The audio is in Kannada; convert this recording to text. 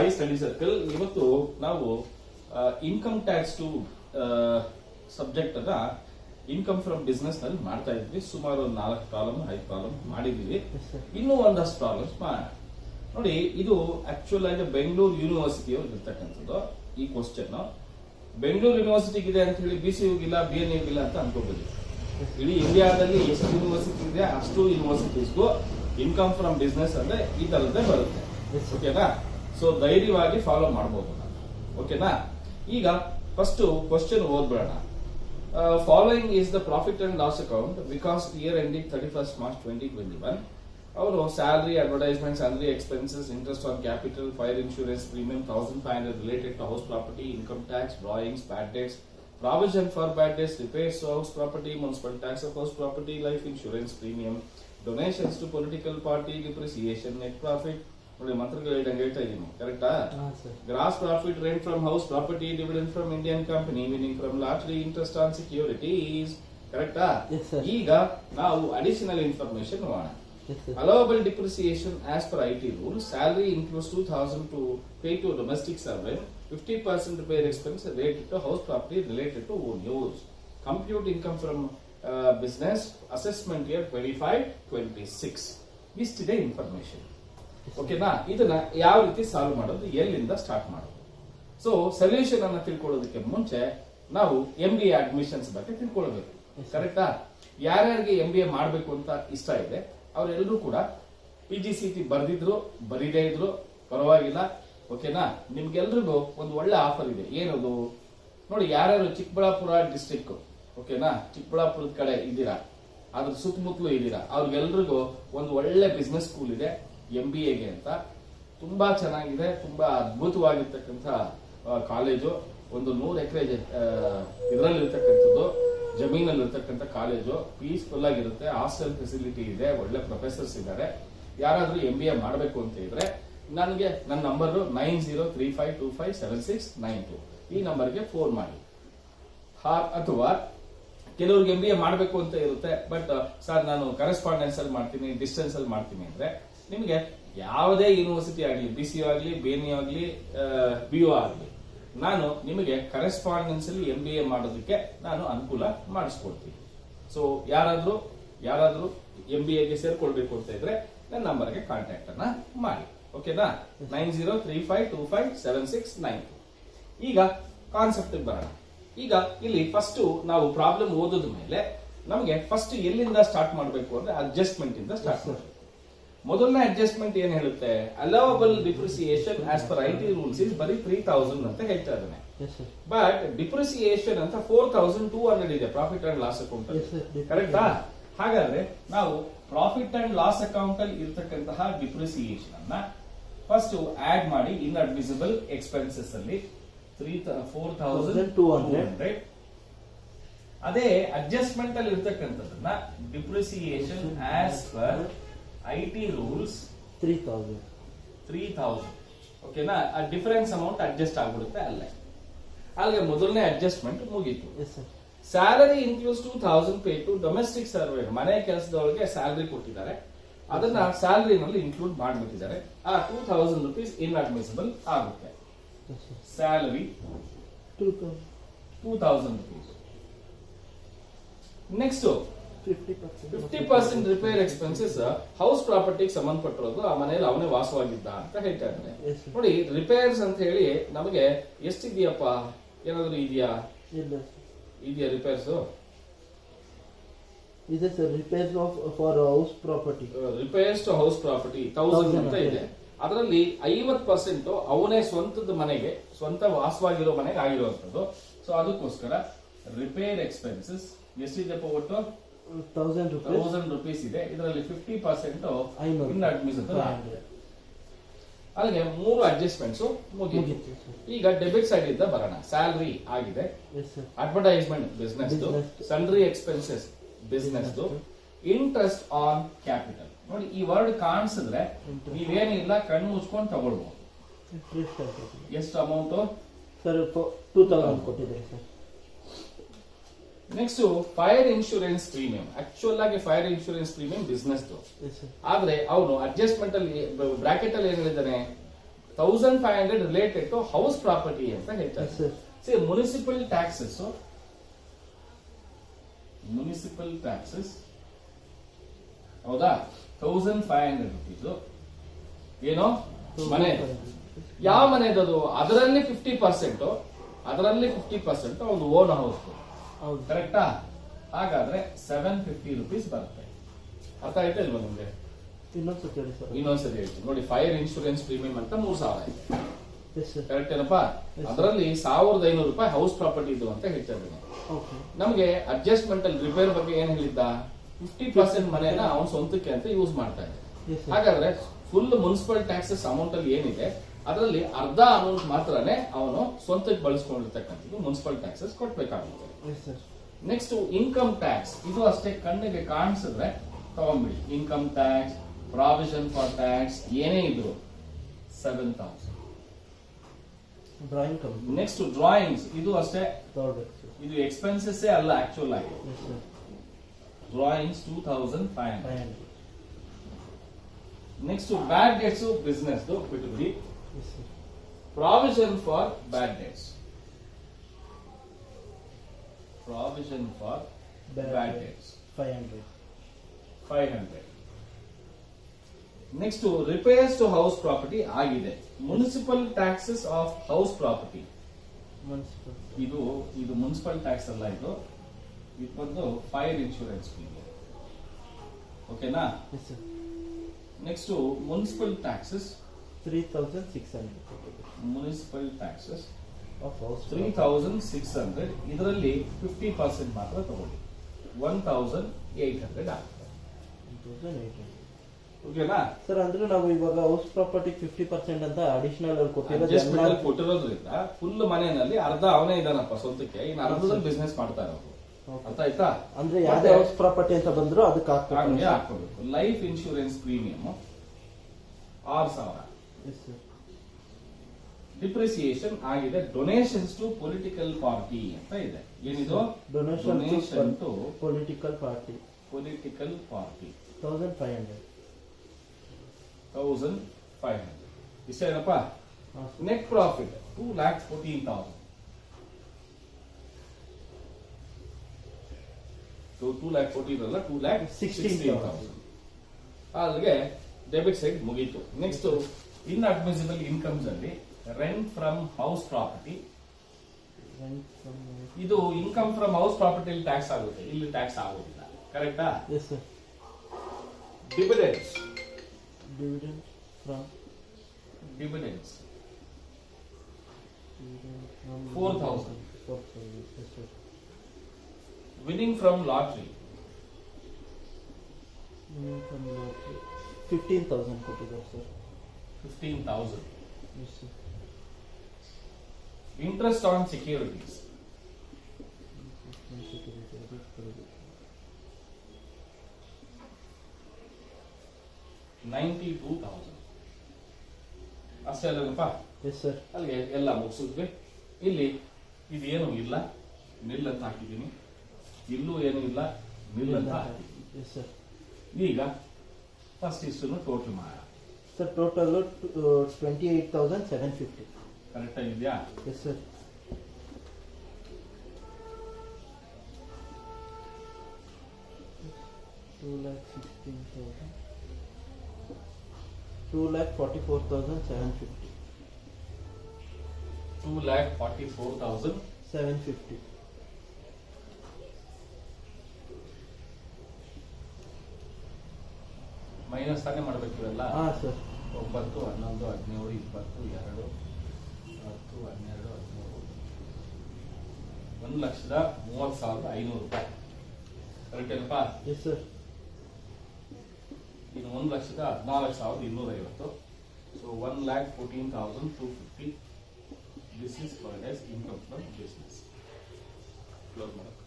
Sai study circle. ಇವತ್ತು ನಾವು ಇನ್ಕಮ್ ಟ್ಯಾಕ್ಸ್ ಟು ಸಬ್ಜೆಕ್ಟ್ ಅನ್ನ ಇನ್ಕಮ್ ಫ್ರಮ್ ಬಿಸ್ನೆಸ್ ನಲ್ಲಿ ಮಾಡ್ತಾ ಇದ್ವಿ. ಸುಮಾರು 4 ಪ್ರಾಬ್ಲಮ್ 5 ಪ್ರಾಬ್ಲಮ್ ಮಾಡಿದೀವಿ. ಇನ್ನೂ ಒಂದಷ್ಟು ಪ್ರಾಬ್ಲಮ್ಸ್ ಮಾಡೋಣ. ನೋಡಿ, ಇದು ಆಕ್ಚುಲ್ ಆಗಿ ಬೆಂಗಳೂರು ಯೂನಿವರ್ಸಿಟಿ ಅವ್ರಿಗೆ ಇರ್ತಕ್ಕಂಥದ್ದು. ಈ ಕ್ವಶನ್ ಬೆಂಗಳೂರು ಯೂನಿವರ್ಸಿಟಿಗೆ ಇದೆ ಅಂತ ಹೇಳಿ BCU ಗಿಲ್ಲ BNU ಗಿಲ್ಲ ಅಂತ ಅನ್ಕೋಬಹುದು. ಇಡೀ ಇಂಡಿಯಾದಲ್ಲಿ ಎಷ್ಟು ಯೂನಿವರ್ಸಿಟಿ ಇದೆ ಅಷ್ಟು ಯೂನಿವರ್ಸಿಟೀಸ್ಗೂ ಇನ್ಕಮ್ ಫ್ರಮ್ ಬಿಸ್ನೆಸ್ ಅಂದ್ರೆ ಈ ತರದ್ದೇ ಬರುತ್ತೆ. ಓಕೆನಾ? ಸೊ ಧೈರ್ಯವಾಗಿ ಫಾಲೋ ಮಾಡಬಹುದು ನಾನು. ಓಕೆನಾ? ಈಗ ಫಸ್ಟ್ ಕ್ವಶನ್ ಓದ್ಬಿಡೋಣ. Following is the profit and loss account because year ending 31st March 2021. ಅವರು salary, advertisement, salary expenses, interest on capital, fire insurance premium 1500 related to house property, income tax, drawings, bad debts, provision for bad debts, repairs to house property, municipal tax of house property, life insurance premium, donations to political party, depreciation, net profit. ನೋಡಿ, ಮಂತ್ರಗಳು ಹೇಳ್ತಾ ಇದ್ದೀನಿ, ಕರೆಕ್ಟಾ? Gross profit, rent from house property, dividend from Indian company, winning from lottery, interest on securities. ಕರೆಕ್ಟಾ? ಈಗ ನಾವು ಅಡಿಷನಲ್ ಇನ್ಫಾರ್ಮೇಶನ್ ನೋಡೋಣ. Allowable depreciation as per IT rules, salary includes 2,000 to pay to domestic servant, 50% repair expense related to house property related to own use. Compute income from business, assessment year 25-26. ಇಷ್ಟಿದೆ information. ಓಕೆನಾ? ಇದನ್ನ ಯಾವ ರೀತಿ ಸಾಲ್ವ್ ಮಾಡೋದು, ಎಲ್ಲಿಂದ ಸ್ಟಾರ್ಟ್ ಮಾಡೋದು? ಸೊ ಸೊಲ್ಯೂಷನ್ ಅನ್ನ ತಿಳ್ಕೊಳ್ಳೋದಕ್ಕೆ ಮುಂಚೆ ನಾವು MBA ಅಡ್ಮಿಷನ್ಸ್ ಬಗ್ಗೆ ತಿಳ್ಕೊಳ್ಬೇಕು. ಕರೆಕ್ಟಾ? ಯಾರ್ಯಾರಿಗೆ MBA ಮಾಡಬೇಕು ಅಂತ ಇಷ್ಟ ಇದೆ ಅವರೆಲ್ಲರೂ ಕೂಡ PGCET ಬರ್ದಿದ್ರು ಬರೀದೇ ಇದ್ರು ಪರವಾಗಿಲ್ಲ. ಓಕೆನಾ? ನಿಮ್ಗೆಲ್ರಿಗೂ ಒಂದು ಒಳ್ಳೆ ಆಫರ್ ಇದೆ. ಏನದು ನೋಡಿ, ಯಾರ್ಯಾರು ಚಿಕ್ಕಬಳ್ಳಾಪುರ ಡಿಸ್ಟ್ರಿಕ್ಟ್, ಓಕೆನಾ, ಚಿಕ್ಕಬಳ್ಳಾಪುರದ ಕಡೆ ಇದ್ದೀರಾ, ಅದ್ರ ಸುತ್ತಮುತ್ತಲು ಇದ್ದೀರಾ, ಅವ್ರಿಗೆಲ್ರಿಗೂ ಒಂದು ಒಳ್ಳೆ ಬಿಸ್ನೆಸ್ ಸ್ಕೂಲ್ ಇದೆ MBAಗೆ ಅಂತ. ತುಂಬಾ ಚೆನ್ನಾಗಿದೆ, ತುಂಬಾ ಅದ್ಭುತವಾಗಿರ್ತಕ್ಕಂಥ ಕಾಲೇಜು. ಒಂದು 100 ಎಕರೆ ಇದರಲ್ಲಿ ಇರ್ತಕ್ಕಂಥದ್ದು, ಜಮೀನಲ್ಲಿ ಇರ್ತಕ್ಕಂಥ ಕಾಲೇಜು. ಪೀಸ್ಫುಲ್ ಆಗಿರುತ್ತೆ, ಹಾಸ್ಟೆಲ್ ಫೆಸಿಲಿಟಿ ಇದೆ, ಒಳ್ಳೆ ಪ್ರೊಫೆಸರ್ಸ್ ಇದ್ದಾರೆ. ಯಾರಾದ್ರೂ MBA ಮಾಡಬೇಕು ಅಂತ ಇದ್ರೆ ನನಗೆ ನನ್ನ ನಂಬರ್ 9035257692 ಈ ನಂಬರ್ಗೆ ಫೋನ್ ಮಾಡಿ. ಅಥವಾ ಕೆಲವ್ರಿಗೆ MBA ಮಾಡಬೇಕು ಅಂತ ಇರುತ್ತೆ, ಬಟ್ ಸರ್ ನಾನು ಕರೆಸ್ಪಾಂಡೆನ್ಸ್ ಅಲ್ಲಿ ಮಾಡ್ತೀನಿ, ಡಿಸ್ಟೆನ್ಸ್ ಅಲ್ಲಿ ಮಾಡ್ತೀನಿ ಅಂದ್ರೆ ನಿಮಗೆ ಯಾವುದೇ ಯೂನಿವರ್ಸಿಟಿ ಆಗಲಿ, BCU ಆಗಲಿ, BNU ಆಗಲಿ, BO ಆಗಲಿ, ನಾನು ನಿಮಗೆ ಕರೆಸ್ಪಾಂಡೆನ್ಸ್ ಅಲ್ಲಿ MBA ಮಾಡೋದಕ್ಕೆ ನಾನು ಅನುಕೂಲ ಮಾಡಿಸ್ಕೊಡ್ತೀನಿ. ಸೊ ಯಾರಾದ್ರೂ MBAಗೆ ಸೇರ್ಕೊಳ್ಬೇಕು ಅಂತ ಇದ್ರೆ ನನ್ನ ನಂಬರ್ಗೆ ಕಾಂಟ್ಯಾಕ್ಟ್ ಅನ್ನ ಮಾಡಿ. ಓಕೆನಾ? 9035257692. ಈಗ ಕಾನ್ಸೆಪ್ಟ್ ಬರೋಣ. ಈಗ ಇಲ್ಲಿ ಫಸ್ಟ್ ನಾವು ಪ್ರಾಬ್ಲಮ್ ಓದೋದ ಮೇಲೆ ನಮಗೆ ಫಸ್ಟ್ ಎಲ್ಲಿಂದ ಸ್ಟಾರ್ಟ್ ಮಾಡಬೇಕು ಅಂದ್ರೆ ಅಡ್ಜಸ್ಟ್ಮೆಂಟ್ ಇಂದ ಸ್ಟಾರ್ಟ್ ಮಾಡಬೇಕು. ಮೊದಲನೇ ಅಡ್ಜಸ್ಟ್ಮೆಂಟ್ ಏನ್ ಹೇಳುತ್ತೆ? Allowable depreciation as per IT rules is ಬರೀ 3000 ಅಂತ ಹೇಳ್ತಾ ಇದ್ದಾನೆ. ಬಟ್ ಡಿಪ್ರಿಸಿಯೇಷನ್ ಅಂತ 4200 ಇದೆ ಪ್ರಾಫಿಟ್ ಅಂಡ್ ಲಾಸ್ ಅಕೌಂಟ್ ಅಲ್ಲಿ. ಕರೆಕ್ಟಾ? ಹಾಗಾದ್ರೆ ನಾವು ಪ್ರಾಫಿಟ್ ಅಂಡ್ ಲಾಸ್ ಅಕೌಂಟ್ ಅಲ್ಲಿ ಇರ್ತಕ್ಕಂತಹ ಡಿಪ್ರಿಸಿಯೇಷನ್ ಅನ್ನ ಫಸ್ಟ್ ಆಡ್ ಮಾಡಿ ಇನ್ ಅಡ್ಮಿಸಿಬಲ್ ಎಕ್ಸ್ಪೆನ್ಸಸ್ ಅಲ್ಲಿ 4200. ಅದೇ ಅಡ್ಜಸ್ಟ್ಮೆಂಟ್ ಅಲ್ಲಿ ಇರ್ತಕ್ಕಂಥದನ್ನ depreciation as per IT rules 3000. ಓಕೆನಾ? ಆ ಡಿಫರೆನ್ಸ್ ಅಮೌಂಟ್ ಅಡ್ಜಸ್ಟ್ ಆಗ್ಬಿಡುತ್ತೆ ಅಲ್ಲೇ. ಅಲ್ಲಿಗೆ ಮೊದಲನೇ ಅಡ್ಜಸ್ಟ್ಮೆಂಟ್ ಮುಗೀತು. Salary includes 2000 pay to domestic servant, ಮನೆ ಕೆಲಸದೊಳಗೆ ಸ್ಯಾಲರಿ ಕೊಟ್ಟಿದ್ದಾರೆ, ಅದನ್ನ ಸ್ಯಾಲರಿನಲ್ಲಿ ಇನ್ಕ್ಲೂಡ್ ಮಾಡ್ಬಿಟ್ಟಿದ್ದಾರೆ. ಆ 2000 rupees ಇನ್ ಅಡ್ಮಿಸಿಬಲ್ ಆಗುತ್ತೆ. Salary 2000 rupees. Next 50% repair expenses house ಪ್ರಾಪರ್ಟಿಗೆ ಸಂಬಂಧಪಟ್ಟಿರೋದು, ಆ ಮನೆಯಲ್ಲಿ ಅವನೇ ವಾಸವಾಗಿದ್ದ ಅಂತ ಹೇಳ್ತಾ ಇದ್ದಾನೆ. ನೋಡಿ, ರಿಪೇರ್ಸ್ ಅಂತ ಹೇಳಿ ನಮಗೆ ಎಷ್ಟಿದೆಯಪ್ಪ? ಏನಾದ್ರು ಇದೆಯಾ ರಿಪೇರ್ಸ್? ಇದೆ sir, repairs for house property, repairs to house property 1000 ಅಂತ ಇದೆ. ಅದರಲ್ಲಿ 50% ಅವನೇ ಸ್ವಂತದ ಮನೆಗೆ, ಸ್ವಂತ ವಾಸವಾಗಿರೋ ಮನೆಗೆ ಆಗಿರುವಂತದ್ದು. ಸೊ ಅದಕ್ಕೋಸ್ಕರ ರಿಪೇರ್ ಎಕ್ಸ್ಪೆನ್ಸಸ್ ಎಷ್ಟಿದೆಪ್ಪ? ಒಟ್ಟು 1000 rupees ಇದೆ. ಇದರಲ್ಲಿ 50% ಇನ್ ಅಡ್ಮಿಸಿಬಲ್. ಅಲ್ಲಿಗೆ 3 ಅಡ್ಜಸ್ಟ್ಮೆಂಟ್ಸ್ ಮುಗಿಯಿತು. ಈಗ ಡೆಬಿಟ್ ಸೈಡ್ ಇಂದ ಬರೋಣ. ಸ್ಯಾಲರಿ ಆಗಿದೆ, advertisement business, sundry expenses business, interest on capital. ನೋಡಿ, ಈ ವರ್ಡ್ ಕಾಣಿಸಿದ್ರೆ ನೀವೇನಿಲ್ಲ ಕಣ್ಣು ಮುಚ್ಕೊಂಡು ತಗೊಳ್ಬಹುದು. ಎಷ್ಟು ಅಮೌಂಟ್ ಸರ್? 2000 ಕೊಟ್ಟಿದ್ದಾರೆ sir. Next fire insurance premium. Actual ಆಗಿ ಫೈರ್ ಇನ್ಶೂರೆನ್ಸ್ ಪ್ರೀಮಿಯಂ ಬಿಸ್ನೆಸ್, ಆದ್ರೆ ಅವನು ಅಡ್ಜಸ್ಟ್ಮೆಂಟ್ ಅಲ್ಲಿ ಬ್ರಾಕೆಟ್ ಅಲ್ಲಿ ಏನ್ ಹೇಳಿದ್ದಾನೆ? 1500 ರಿಲೇಟೆಡ್ ಟು ಹೌಸ್ ಪ್ರಾಪರ್ಟಿ ಅಂತ Yes, ಹೇಳ್ತಾರೆ. sir. See, ಮುನಿಸಿಪಲ್ ಟ್ಯಾಕ್ಸಸ್ ಹೌದಾ 1500 ರುಪೀಸ್ ಏನೋ ಮನೆ ಯಾವ ಮನೆದದು ಅದರಲ್ಲಿ 50% ಒಂದು ಓನ್ ಹೌಸ್ ಹೌದು ಕರೆಕ್ಟಾ? ಹಾಗಾದ್ರೆ 750 ರುಪೀಸ್ ಬರುತ್ತೆ. ಅರ್ಥ ಆಯ್ತಾ ಇಲ್ವಾ ನಿಮ್ಗೆ? ಇನ್ನೊಂದ್ಸತಿ ಹೇಳಿ ಸರ್. ಇನ್ನೊಂದ್ಸರಿ ಹೇಳ್ತೀನಿ ನೋಡಿ. ಫೈರ್ ಇನ್ಶೂರೆನ್ಸ್ ಪ್ರೀಮಿಯಂ ಅಂತ 3000 ಇದೆ. Yes sir. ಕರೆಕ್ಟ್ ಏನಪ್ಪಾ? ಅದರಲ್ಲಿ 1500 ರೂಪಾಯಿ ಹೌಸ್ ಪ್ರಾಪರ್ಟಿ ಇದು ಅಂತ ಹೇಳ್ತಾ ಇದ್ದೀನಿ. ಓಕೆ. ನಮಗೆ ಅಡ್ಜಸ್ಟ್ಮೆಂಟ್ ಅಲ್ಲಿ ರಿಪೇರ್ ಬಗ್ಗೆ ಏನ್ ಹೇಳಿದ್ದ? 50% ಮನೆನ ಅವನ ಸ್ವಂತಕ್ಕೆ ಅಂತ ಯೂಸ್ ಮಾಡ್ತಾ ಇದೆ. Yes sir. ಹಾಗಾದ್ರೆ ಫುಲ್ ಮುನ್ಸಿಪಲ್ ಟ್ಯಾಕ್ಸಸ್ ಅಮೌಂಟ್ ಅಲ್ಲಿ ಏನಿದೆ ಅದರಲ್ಲಿ ಅರ್ಧ ಅಮೌಂಟ್ ಮಾತ್ರನೇ ಅವನು ಸ್ವಂತಕ್ಕೆ ಬಳಸ್ಕೊಂಡಿರ್ತಕ್ಕಂಥದ್ದು ಮುನ್ಸಿಪಲ್ ಟ್ಯಾಕ್ಸಸ್ ಕೊಟ್ಬೇಕಾಗುತ್ತೆ. Yes sir. Next income tax. ಇದು ಅಷ್ಟೇ ಕಣ್ಣಿಗೆ ಕಾಣಿಸಿದ್ರೆ ತಗೊಂಡ್ಬಿಡಿ. Income tax, provision for tax ಏನೇ ಇದ್ರು 7000. Drawing company. Next drawings. ಇದು ಅಷ್ಟೇ, ಥರ್ಡ್. ಇದು ಎಕ್ಸ್ಪೆನ್ಸಸ್ ಅಲ್ಲ ಆಕ್ಚುಲ್ ಆಗಿ. Yes sir. Drawings 2500. 500. Next bad debts business ಬಿಟ್ಬಿಡಿ. Yes sir. Provision for bad debts. Bad debts 500. 500. Next repairs to house property ಆಗಿದೆ. Municipal taxes of house property. Municipal. ಇದು ಮುನ್ಸಿಪಲ್ ಟ್ಯಾಕ್ಸ್ ಅಲ್ಲ, ಇದು ಬಂದು ಫೈರ್ ಇನ್ಶೂರೆನ್ಸ್ ಪ್ರೀಮಿಯಂ. ಓಕೆನಾ? Yes sir. Next municipal taxes 3600. Municipal taxes of house 3600. ಇದರಲ್ಲಿ 50% ಮಾತ್ರ ತಗೊಳ್ಳಿ, 1800 ಆಗುತ್ತೆ. 1800. ಓಕೆನಾ? ಸರ್ ಅಂದ್ರೆ ನಾವು ಇವಾಗ ಹೌಸ್ ಪ್ರಾಪರ್ಟಿ 50% ಅಂತ ಅಡಿಷನಲ್ ಅಡ್ಜಸ್ಟ್ಮೆಂಟ್ ಅಲ್ಲಿ ಕೊಟ್ಟಿರೋದ್ರಿಂದ ಫುಲ್ ಮನೆಯಲ್ಲಿ ಅರ್ಧ ಅವನೇ ಇದಾನಪ್ಪ ಸ್ವಂತಕ್ಕೆ, ಇನ್ನು ಅರ್ಧದಲ್ಲಿ ಬಿಸ್ನೆಸ್ ಮಾಡ್ತಾ ಇರೋದು. ಅರ್ಥ ಆಯ್ತಾ? ಅಂದ್ರೆ ಯಾವ್ದೇ ಹೌಸ್ ಪ್ರಾಪರ್ಟಿ ಅಂತ ಬಂದ್ರು ಅದಕ್ಕೆ ಹಂಗೆ ಹಾಕೋಬೇಕು. Life insurance premium 6000. Yes sir. Depreciation ಆಗಿದೆ. ಡೊನೇಷನ್ಸ್ ಟು ಪೊಲಿಟಿಕಲ್ ಪಾರ್ಟಿ ಅಂತ ಇದೆ. ಏನಿದು? Donation to political party 1500. 1500. ಇಷ್ಟ ಏನಪ್ಪ? Net profit 2,14,000. 2,14,000 ಅಲ್ಲ, 2,16,000. ಅಲ್ಲಿಗೆ ಡೆಬಿಟ್ ಸೈಡ್ ಮುಗೀತು. ನೆಕ್ಸ್ಟ್ ಇನ್ ಅಡ್ಮಿಸಿಬಲ್ ಇನ್ಕಮ್ಸ್ ಅಲ್ಲಿ ರೆಂಟ್ ಫ್ರಮ್ ಹೌಸ್ ಪ್ರಾಪರ್ಟಿ. ಇದು income from house property tax ಆಗುತ್ತೆ, ಇಲ್ಲಿ ಟ್ಯಾಕ್ಸ್ ಆಗೋದಿಲ್ಲ. ಕರೆಕ್ಟಾ? Yes sir. Dividends. Dividend from dividends 4,000. 4,000. Yes sir. Winning from lottery. 15,000 ಕೊಟ್ಟಿದ್ದಾರೆ sir. 15,000. Yes sir. Interest on securities 92,000. ಅಷ್ಟೇ ಅಲ್ಲಪ್ಪ? Yes sir. ಅಲ್ಲಿಗೆ ಎಲ್ಲ ಮುಗಿಸಿದ್ವಿ. ಇಲ್ಲಿ ಇದೇನು ಇಲ್ಲ, ನಿಲ್ ಅಂತ ಹಾಕಿದ್ದೀನಿ. ಇಲ್ಲೂ ಏನು ಇಲ್ಲ, ನಿಲ್ ಅಂತ ಹಾಕಿದ್ದೀನಿ. Yes sir. ಈಗ ಫಸ್ಟ್ ಇಷ್ಟನ್ನು ಟೋಟಲ್ ಮಾಡೋಣ. Sir total 28,750. ಕರೆಕ್ಟ್ ಆಗಿದೆಯಾ? Yes sir. $2,44,750. 2,44,750. ಮೈನಸ್ ತಾನೇ ಮಾಡ್ಬೇಕು ಇವೆಲ್ಲ. ಹಾ ಸರ್. 9, 11, 17, 20, 2, 10, 12, 13, 1,30,500 ರೂಪಾಯಿ. ಕರೆಕ್ಟ್ ಏನಪ್ಪಾ? Yes sir. ಇನ್ನು 1,14,250. So 1,14,250. This is called as income from business. Close ಮಾಡೋದು.